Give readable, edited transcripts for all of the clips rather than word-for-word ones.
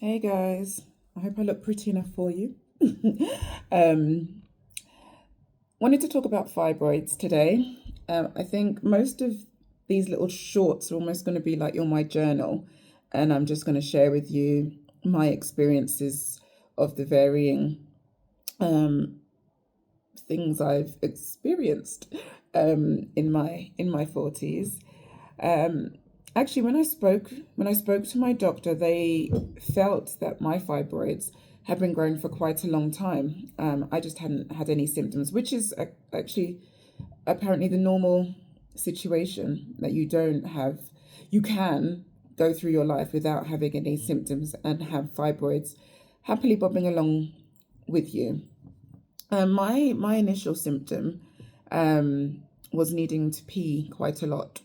Hey guys, I hope I look pretty enough for you. um, Wanted to talk about fibroids today. I think most of these little shorts are almost going to be like my journal, and I'm just going to share with you my experiences of the varying um, things I've experienced in my 40s. Um, Actually, when I spoke to my doctor, they felt that my fibroids had been growing for quite a long time. I just hadn't had any symptoms, which is actually apparently the normal situation that you don't have. You can go through your life without having any symptoms and have fibroids happily bobbing along with you. My initial symptom um, was needing to pee quite a lot.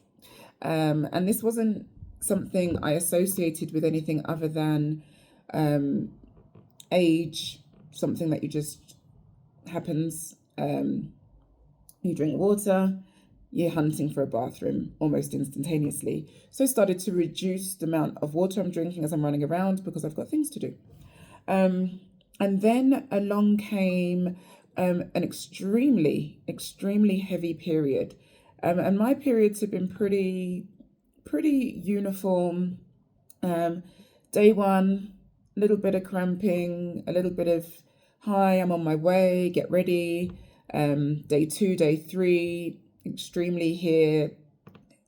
And this wasn't something I associated with anything other than um, age, something that you just happens. You drink water, you're hunting for a bathroom almost instantaneously. So I started to reduce the amount of water I'm drinking as I'm running around because I've got things to do. And then along came an extremely heavy period. And my periods have been pretty uniform. Day one, a little bit of cramping, a little bit of, hi, I'm on my way, get ready. Day two, day three, extremely here,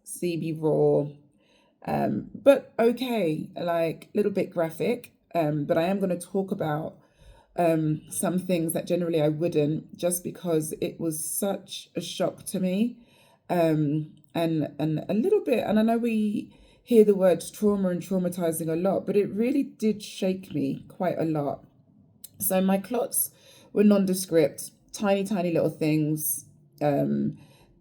CB raw. But okay, like a little bit graphic. But I am going to talk about some things that generally I wouldn't, just because it was such a shock to me. And a little bit, and I know we hear the words trauma and traumatizing a lot, but it really did shake me quite a lot. So my clots were nondescript, tiny little things, didn't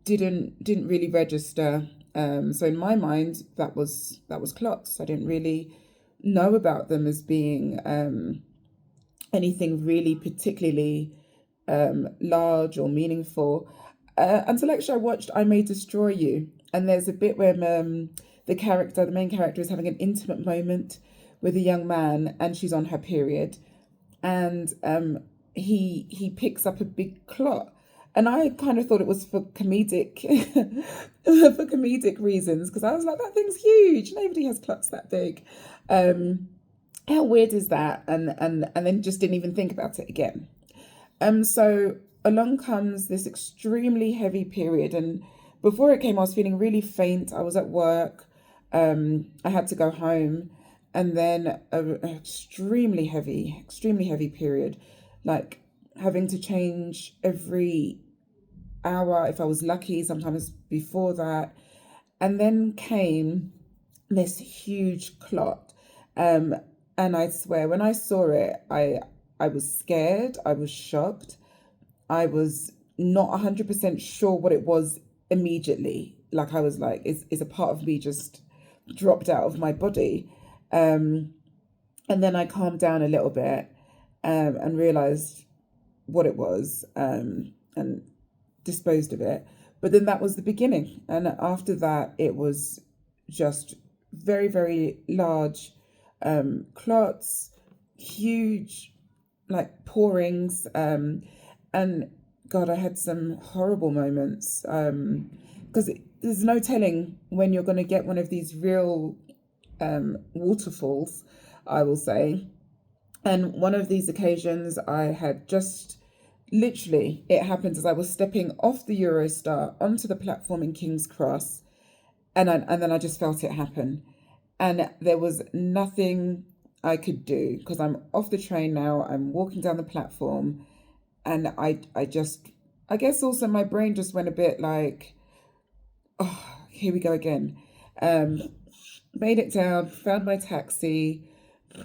really register. So in my mind, that was clots. I didn't really know about them as being anything really particularly large or meaningful. Until actually I watched I May Destroy You, and there's a bit where the main character, is having an intimate moment with a young man, and she's on her period, and he picks up a big clot, and I kind of thought it was for comedic for comedic reasons, because I was like, that thing's huge. Nobody has clots that big. How weird is that? And then just didn't even think about it again. So along comes this extremely heavy period, and before it came, I was feeling really faint. I was at work. I had to go home, and then an extremely heavy period, like having to change every hour if I was lucky, sometimes before that. And then came this huge clot. And I swear, when I saw it, I was scared, I was shocked, I was not 100% sure what it was immediately. Like, I was like, is a part of me just dropped out of my body? And then I calmed down a little bit, and realized what it was, and disposed of it. But then that was the beginning. And after that, it was just very large clots, huge, like pourings. And God, I had some horrible moments, because there's no telling when you're going to get one of these real waterfalls, I will say. And one of these occasions, I had just literally, it happened as I was stepping off the Eurostar onto the platform in King's Cross, and then I just felt it happen. And there was nothing I could do, because I'm off the train now, I'm walking down the platform, and I guess also my brain just went a bit like, oh, here we go again. Um, Made it down, found my taxi,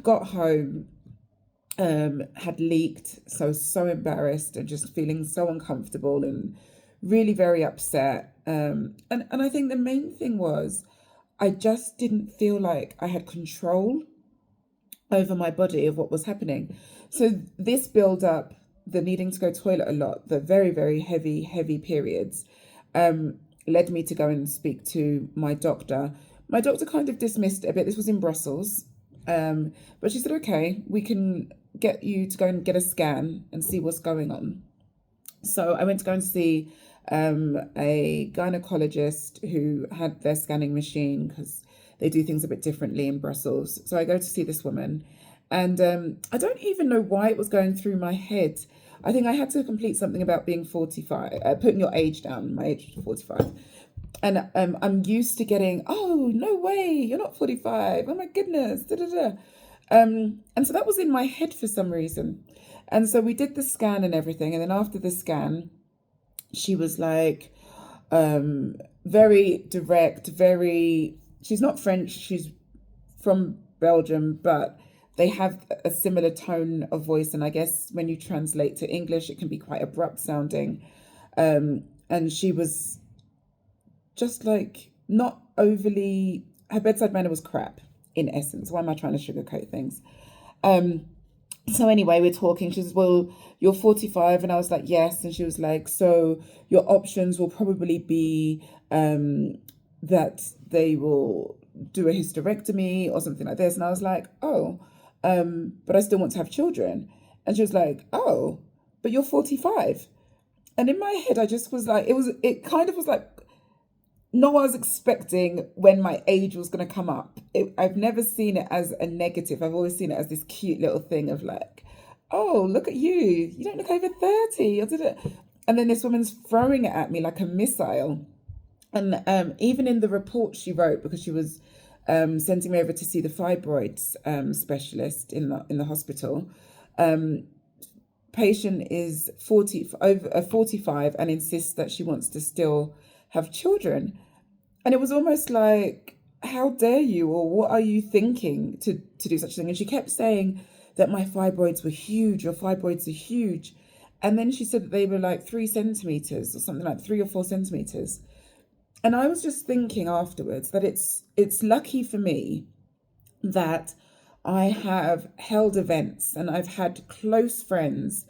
got home, had leaked, so embarrassed and just feeling so uncomfortable and really very upset. And I think the main thing was I just didn't feel like I had control over my body of what was happening. So this build up, the needing to go toilet a lot, the very heavy periods, led me to go and speak to my doctor. My doctor kind of dismissed it a bit. This was in Brussels. But she said, okay, we can get you to go and get a scan and see what's going on. So I went to go and see a gynecologist who had their scanning machine, because they do things a bit differently in Brussels. So I go to see this woman, and I don't even know why it was going through my head. I think I had to complete something about being 45, putting your age down. My age was 45. And I'm used to getting, oh, no way, you're not 45. Oh my goodness. Da, da, da. And so that was in my head for some reason. And so we did the scan and everything. And then after the scan, she was like, very direct, she's not French, she's from Belgium, but they have a similar tone of voice. And I guess when you translate to English, it can be quite abrupt sounding. And she was just like not overly, her bedside manner was crap in essence. Why am I trying to sugarcoat things? So anyway, we're talking. She says, well, you're 45. And I was like, yes. And she was like, so your options will probably be that they will do a hysterectomy or something like this. And I was like, oh, but I still want to have children. And she was like, oh, but you're 45. And in my head, I just was like, it kind of was like, no one was expecting when my age was going to come up. I've never seen it as a negative. I've always seen it as this cute little thing of like, oh, look at you. You don't look over 30. And then this woman's throwing it at me like a missile. And even in the report she wrote, because she was sending me over to see the fibroids specialist in the hospital, patient is 45 and insists that she wants to still have children. And it was almost like, how dare you, or what are you thinking to do such a thing? And she kept saying that my fibroids were huge, your fibroids are huge. And then she said that they were like 3 centimeters or something, like 3 or 4 centimeters. And I was just thinking afterwards that it's lucky for me that I have held events and I've had close friends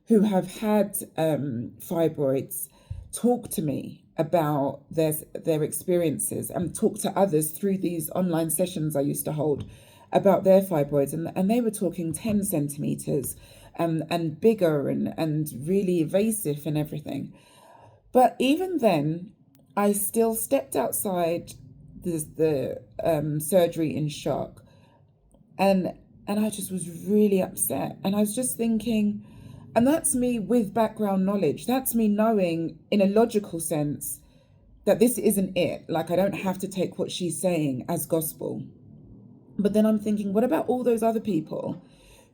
who have had fibroids talk to me about their experiences and talk to others through these online sessions I used to hold about their fibroids. And they were talking 10 centimeters and bigger and really invasive and everything. But even then, I still stepped outside the surgery in shock. And I just was really upset. And I was just thinking, and that's me with background knowledge. That's me knowing in a logical sense that this isn't it. Like, I don't have to take what she's saying as gospel. But then I'm thinking, what about all those other people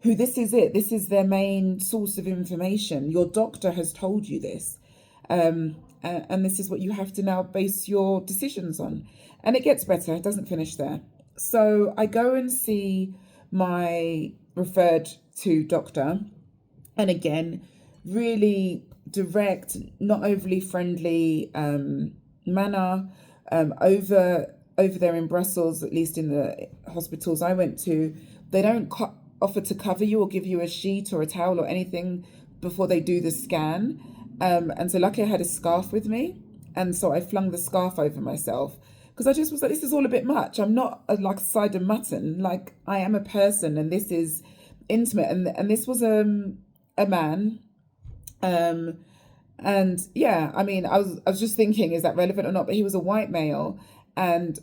who this is it? This is their main source of information. Your doctor has told you this. And this is what you have to now base your decisions on. And it gets better. It doesn't finish there. So I go and see my referred to doctor. And again, really direct, not overly friendly manner. Over there in Brussels, at least in the hospitals I went to, they don't offer to cover you or give you a sheet or a towel or anything before they do the scan. And so luckily I had a scarf with me. And so I flung the scarf over myself because I just was like, this is all a bit much. I'm not like a side of mutton. Like, I am a person and this is intimate. And this was a man. And yeah, I mean, I was just thinking, is that relevant or not? But he was a white male, and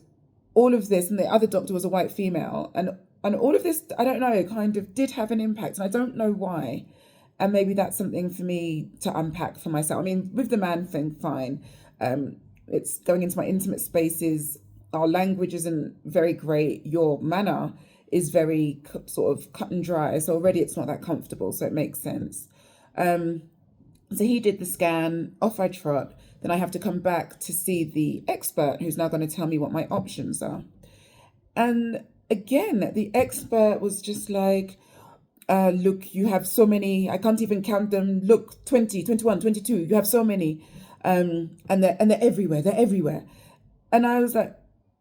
all of this, and the other doctor was a white female, and all of this, I don't know, kind of did have an impact, and I don't know why. And maybe that's something for me to unpack for myself. I mean, with the man thing, fine. It's going into my intimate spaces. Our language isn't very great. Your manner is very sort of cut and dry. So already it's not that comfortable. So it makes sense. So he did the scan, off I trot. Then I have to come back to see the expert who's now going to tell me what my options are. And again, the expert was just like, look, you have so many, I can't even count them. Look, 20, 21, 22, you have so many. And they're everywhere. And I was like,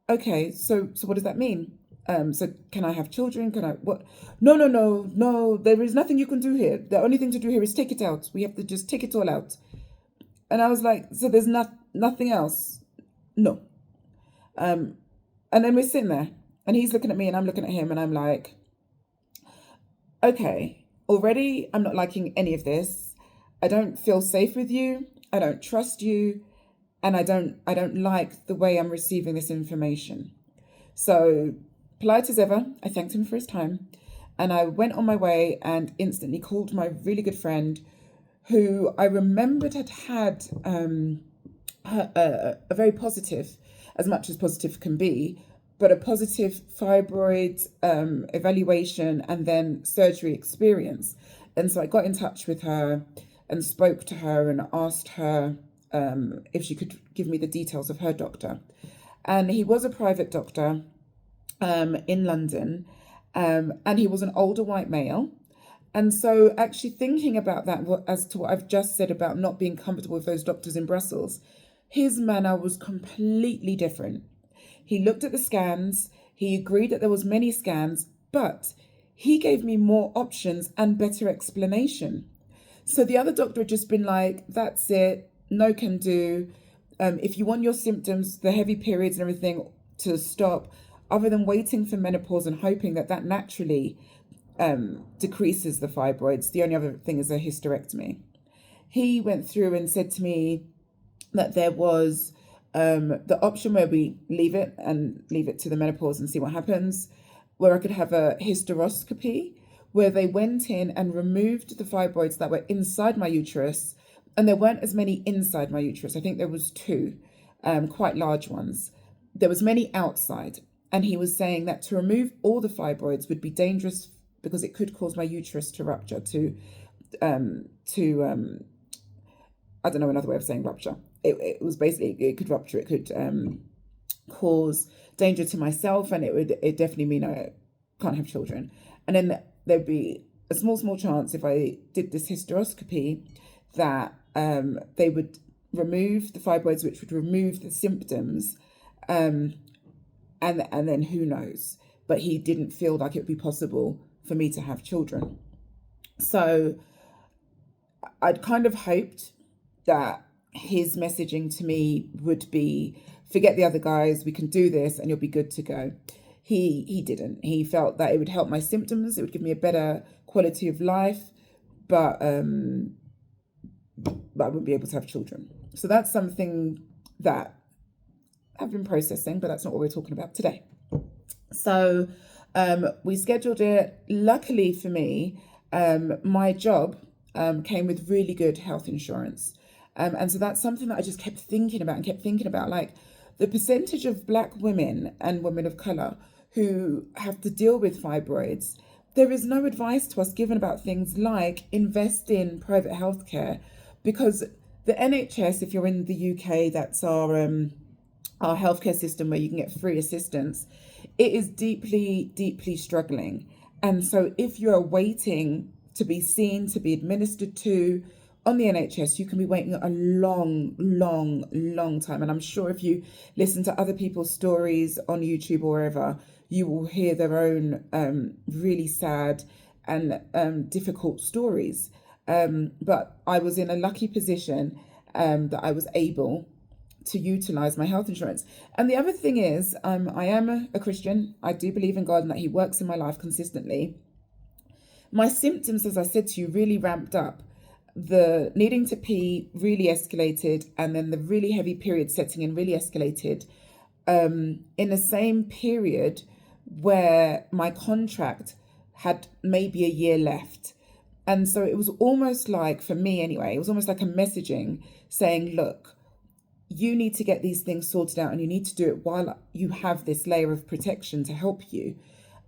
okay, so what does that mean? So can I have children? Can I, what? No, there is nothing you can do here. The only thing to do here is take it out. We have to just take it all out. And I was like, so there's nothing else? No. And then we're sitting there And he's looking at me and I'm looking at him and I'm like, okay, already I'm not liking any of this. I don't feel safe with you. I don't trust you. And I don't like the way I'm receiving this information. So, polite as ever, I thanked him for his time. And I went on my way and instantly called my really good friend who I remembered had a very positive, as much as positive can be, but a positive fibroid evaluation and then surgery experience. And so I got in touch with her and spoke to her and asked her if she could give me the details of her doctor. And he was a private doctor in London, and he was an older white male. And so actually thinking about that, as to what I've just said about not being comfortable with those doctors in Brussels, his manner was completely different. He looked at the scans, he agreed that there was many scans, but he gave me more options and better explanation. So the other doctor had just been like, that's it, no can do. If you want your symptoms, the heavy periods and everything to stop, other than waiting for menopause and hoping that that naturally decreases the fibroids, the only other thing is a hysterectomy. He went through and said to me that there was the option where we leave it to the menopause and see what happens, where I could have a hysteroscopy, where they went in and removed the fibroids that were inside my uterus, and there weren't as many inside my uterus. I think there was two, quite large ones. There was many outside, and he was saying that to remove all the fibroids would be dangerous because it could cause my uterus to rupture, I don't know another way of saying rupture. It was basically, it could rupture, it could cause danger to myself, and it definitely mean I can't have children. And then there'd be a small chance if I did this hysteroscopy that they would remove the fibroids, which would remove the symptoms, and then who knows. But he didn't feel like it would be possible for me to have children. So I'd kind of hoped that his messaging to me would be, forget the other guys, we can do this and you'll be good to go. He didn't. He felt that it would help my symptoms, it would give me a better quality of life, but I wouldn't be able to have children. So that's something that I've been processing, but that's not what we're talking about today. So we scheduled it. Luckily for me, my job came with really good health insurance. And so that's something that I just kept thinking about, like the percentage of Black women and women of colour who have to deal with fibroids. There is no advice to us given about things like invest in private healthcare, because the NHS, if you're in the UK, that's our healthcare system where you can get free assistance. It is deeply struggling. And so if you're waiting to be seen, to be administered to on the NHS, you can be waiting a long time. And I'm sure if you listen to other people's stories on YouTube or wherever, you will hear their own really sad and difficult stories. But I was in a lucky position that I was able to utilize my health insurance. And the other thing is, I am a Christian. I do believe in God and that He works in my life consistently. My symptoms, as I said to you, really ramped up. The needing to pee really escalated, and then the really heavy period setting in really escalated in the same period where my contract had maybe a year left. And so it was almost like, for me anyway, it was almost like a messaging saying, look, you need to get these things sorted out and you need to do it while you have this layer of protection to help you.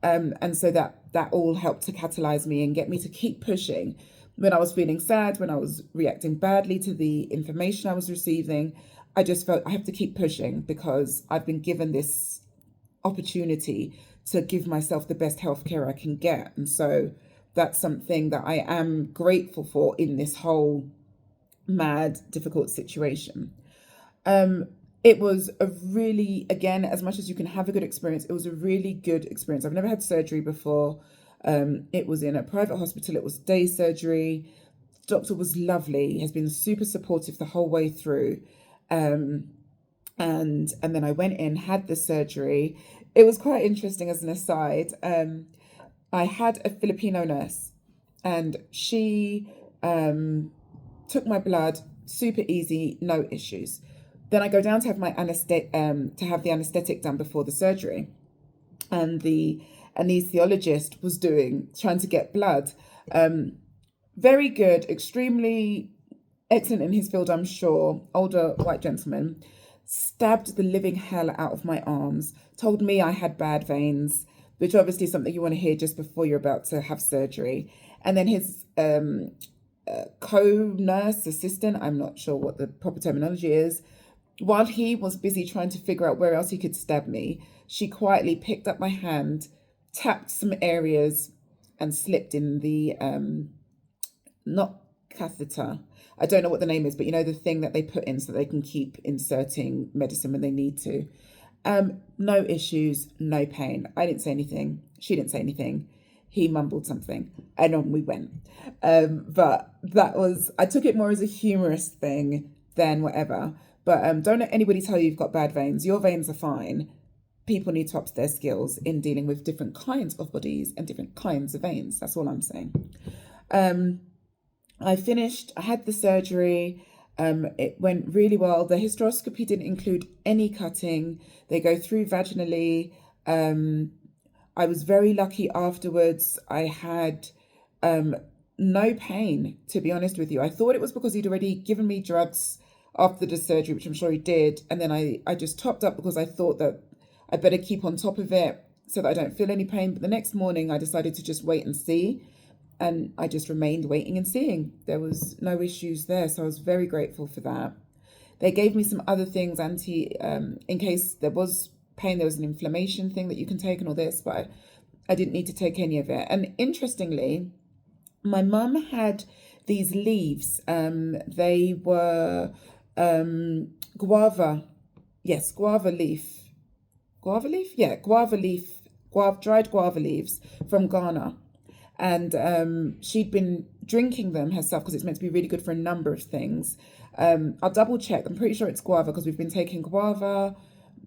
And so that all helped to catalyze me and get me to keep pushing. When I was feeling sad, when I was reacting badly to the information I was receiving, I just felt I have to keep pushing because I've been given this opportunity to give myself the best healthcare I can get. And so that's something that I am grateful for in this whole mad, difficult situation. It was a really, again, as much as you can have a good experience, it was a really good experience. I've never had surgery before. It was in a private hospital. It was day surgery. The doctor was lovely. He has been super supportive the whole way through. And then I went in, had the surgery. it was quite interesting as an aside. I had a Filipino nurse, and she took my blood, super easy, no issues. Then I go down to have my to have the anesthetic done before the surgery, and the anesthesiologist was trying to get blood. Very good, extremely excellent in his field, I'm sure. Older white gentleman stabbed the living hell out of my arms, told me I had bad veins, which obviously is something you want to hear just before you're about to have surgery. And then his co-nurse assistant, I'm not sure what the proper terminology is, while he was busy trying to figure out where else he could stab me, she quietly picked up my hand, tapped some areas, and slipped in the not catheter. I don't know what the name is, but you know, the thing that they put in so they can keep inserting medicine when they need to. No issues, no pain. I didn't say anything. She didn't say anything. He mumbled something, and on we went. But that was, I took it more as a humorous thing than whatever. But don't let anybody tell you you've got bad veins. Your veins are fine. People need to up their skills in dealing with different kinds of bodies and different kinds of veins. That's all I'm saying. I had the surgery. It went really well. The hysteroscopy didn't include any cutting. They go through vaginally. I was very lucky afterwards. I had no pain, to be honest with you. I thought it was because he'd already given me drugs after the surgery, which I'm sure he did. And then I just topped up because I thought that I better keep on top of it so that I don't feel any pain. But the next morning I decided to just wait and see. And I just remained waiting and seeing. There was no issues there. So I was very grateful for that. They gave me some other things, in case there was pain, there was an inflammation thing that you can take and all this, but I didn't need to take any of it. And interestingly, my mum had these leaves. They were guava. Yes, guava leaf. Guava leaf? Yeah, guava leaf. Dried guava leaves from Ghana. And she'd been drinking them herself because it's meant to be really good for a number of things. I'll double check. I'm pretty sure it's guava because we've been taking guava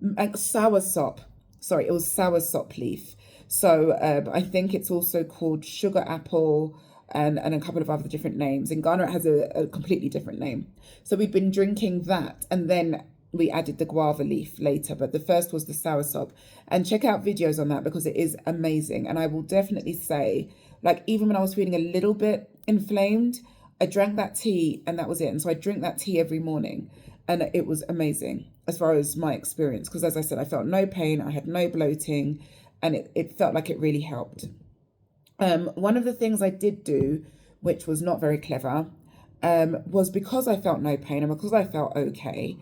and soursop. Sorry, it was soursop leaf. So I think it's also called sugar apple and a couple of other different names. In Ghana, it has a completely different name. So we'd been drinking that, and then we added the guava leaf later, but the first was the soursop. And check out videos on that because it is amazing. And I will definitely say, like, even when I was feeling a little bit inflamed, I drank that tea and that was it. And so I drink that tea every morning, and it was amazing as far as my experience. Because as I said, I felt no pain, I had no bloating, and it felt like it really helped. One of the things I did do, which was not very clever, was because I felt no pain and because I felt okay,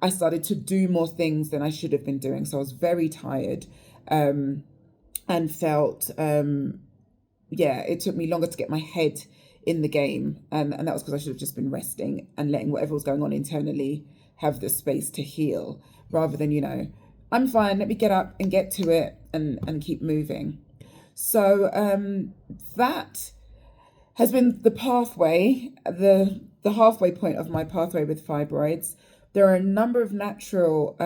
I started to do more things than I should have been doing. So I was very tired and felt, it took me longer to get my head in the game. And that was because I should have just been resting and letting whatever was going on internally have the space to heal, rather than, I'm fine, let me get up and get to it and keep moving. So that has been the pathway, the halfway point of my pathway with fibroids. There are a number of natural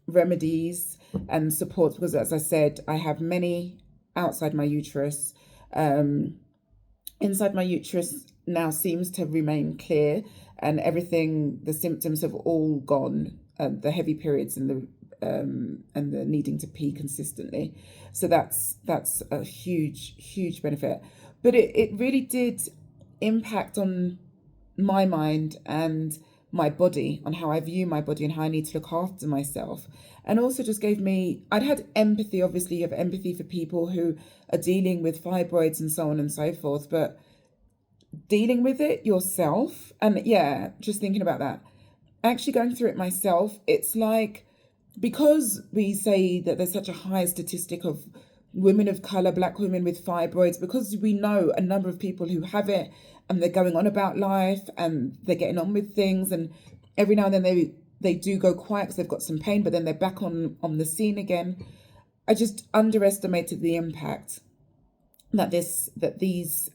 remedies and supports because, as I said, I have many outside my uterus. Inside my uterus now seems to remain clear, and the symptoms have all gone. The heavy periods and the needing to pee consistently. So that's a huge benefit. But it really did impact on my mind and my body, on how I view my body and how I need to look after myself. And also just I'd had empathy. Obviously you have empathy for people who are dealing with fibroids and so on and so forth, but dealing with it yourself, and just thinking about that, actually going through it myself, it's like, because we say that there's such a high statistic of women of color, Black women with fibroids, because we know a number of people who have it and they're going on about life and they're getting on with things, and every now and then they do go quiet because they've got some pain, but then they're back on the scene again. I just underestimated the impact that these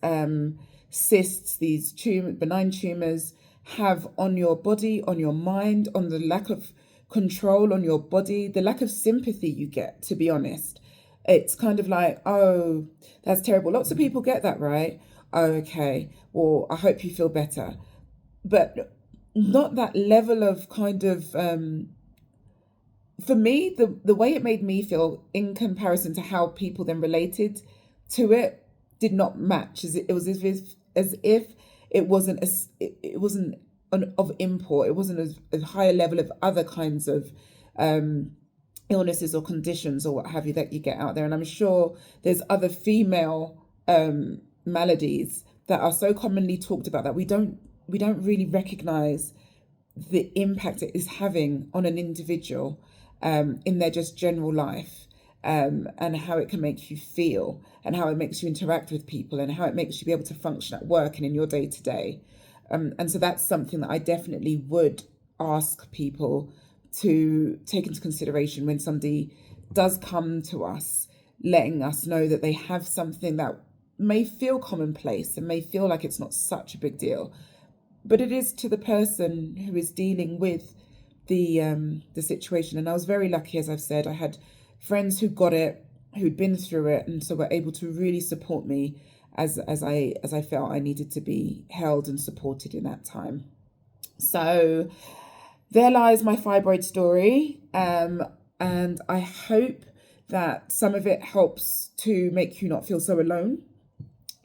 cysts, these benign tumors have on your body, on your mind, on the lack of control on your body, the lack of sympathy you get, to be honest. It's kind of like, oh, that's terrible. Lots of people get that, right? Oh, okay, well, I hope you feel better. But not that level of kind of, for me, the way it made me feel in comparison to how people then related to it did not match. It was as if it wasn't it wasn't of import. It wasn't as a higher level of other kinds of illnesses or conditions or what have you that you get out there. And I'm sure there's other female maladies that are so commonly talked about that we don't really recognize the impact it is having on an individual in their just general life, and how it can make you feel, and how it makes you interact with people, and how it makes you be able to function at work and in your day to day. And so that's something that I definitely would ask people to take into consideration when somebody does come to us, letting us know that they have something that may feel commonplace and may feel like it's not such a big deal, but it is to the person who is dealing with the situation. And I was very lucky, as I've said. I had friends who got it, who'd been through it, and so were able to really support me as I felt I needed to be held and supported in that time. So there lies my fibroid story, and I hope that some of it helps to make you not feel so alone.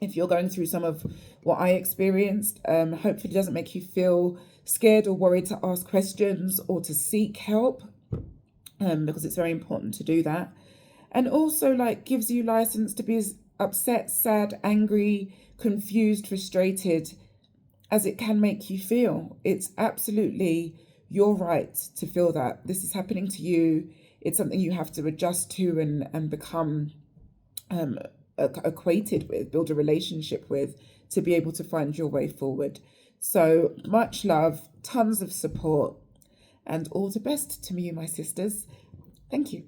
If you're going through some of what I experienced, hopefully it doesn't make you feel scared or worried to ask questions or to seek help, because it's very important to do that. And also, like, gives you license to be as upset, sad, angry, confused, frustrated as it can make you feel. It's absolutely your right to feel that. This is happening to you. It's something you have to adjust to and become acquainted with, build a relationship with, to be able to find your way forward. So much love, tons of support, and all the best to you, my sisters. Thank you.